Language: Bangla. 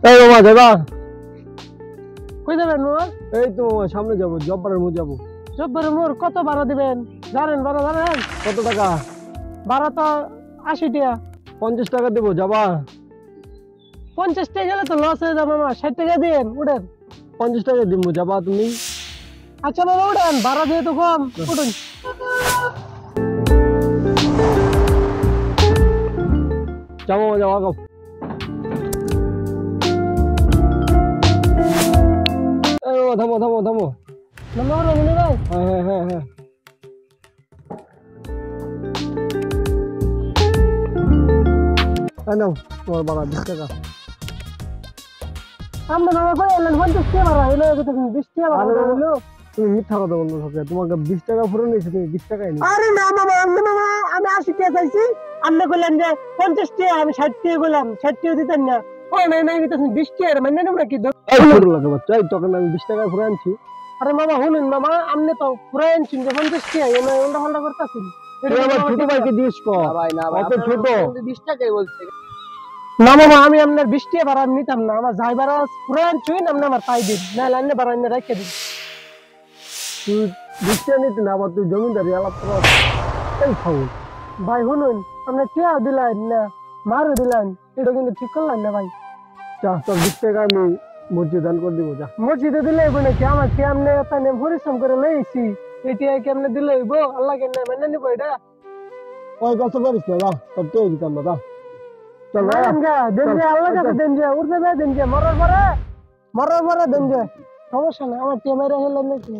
এই মামা যাবা? কই যাবেন মামা? এই তো মামা সামনে যাবো, জব্বারের মোড় যাবো। জব্বরের মোড় কত ভাড়া দিবেন? জানেন ভাড়া জানেন? কত টাকা? ভাড়া তো 80 টাকা। 50 টাকা দেবো, যাবা? 50 টাকা গেলে তো লস হয়ে যাবে মামা, 60 টাকা দিন উঠেন। 50 টাকা দিব, যাবা তুমি? আচ্ছা মামা উঠেন, ভাড়া যেহেতু কম উঠুন। যাবো মামা, যাওয়া গাও। এই মামা থামো থামো থামো। মামা ওরা মনে ভাই হ্যাঁ হ্যাঁ হ্যাঁ হ্যাঁ। এই নাও তোমার ভাড়া 20 টাকা। আমরা মামা কই এলেন 50 টাকা ভাড়া হইলো, এটা 20 টাকা ভাড়া হইলো। তুমি মিথ্যা কথা বলছো সবকে, তোমাকে 20 টাকা ফুরে নিয়েছে, তুমি 20 টাকাই নি। আরে না মামা, আমি 80 টাকা চাইছি, আপনি কইলেন যে 50 টাকা, আমি 60 টাকা কইলাম, 60 টাকা দিতেন না। ও নাই নাই নিতেছেন 20 টাকা, মানে নেব নাকি? এই ছোট লাগে বাচ্চা, এই তোকে আমি 20 টাকা ফুরে আনছি। আরে মামা শুনুন মামা, আপনি তো পুরাই আনছেন যে 50 টাকা, এনে উল্টা পাল্টা করতেছেন। তুই আমার ছোট ভাইকে দিস কো? অত ছোট? 20 টাকাই বলছে। না মামা, আমি আপনার 20 টাকা ভাড়া নিতাম না, আমার যাই ভাড়া পুরাই আনছেন, আপনি আমার পাই দিন, না লাইনে ভাড়া এনে রেখে দিন। তুই 20 টাকা নিতে না, আবার তুই জমিদারি আলাপ করা। এই ফাউল ভাই শুনুন, আপনি টিয়া দিলেন না মারও দিলেন, এটা কিন্তু ঠিক করলেন না ভাই। চা, তোর 20 টাকা আমি মসজিদ দান করে দিব, যা। মসজিদে দিলে হইব নাকি? আমার কি আপনি তাই পরিশ্রম করে লইছি, এটা কি আপনি দিলে হইব? আল্লাহ কেন মেনে নিব এটা? ওই কত করিস না, যা, তোর টেয়ে দিতাম না, যা। চল ভাই, দেন যে আল্লাহ কাছে দেন যে, উঠতে দেন যে, মরার পরে দেন যে, সমস্যা না, আমার টিয়া মেরে হলেন নাকি।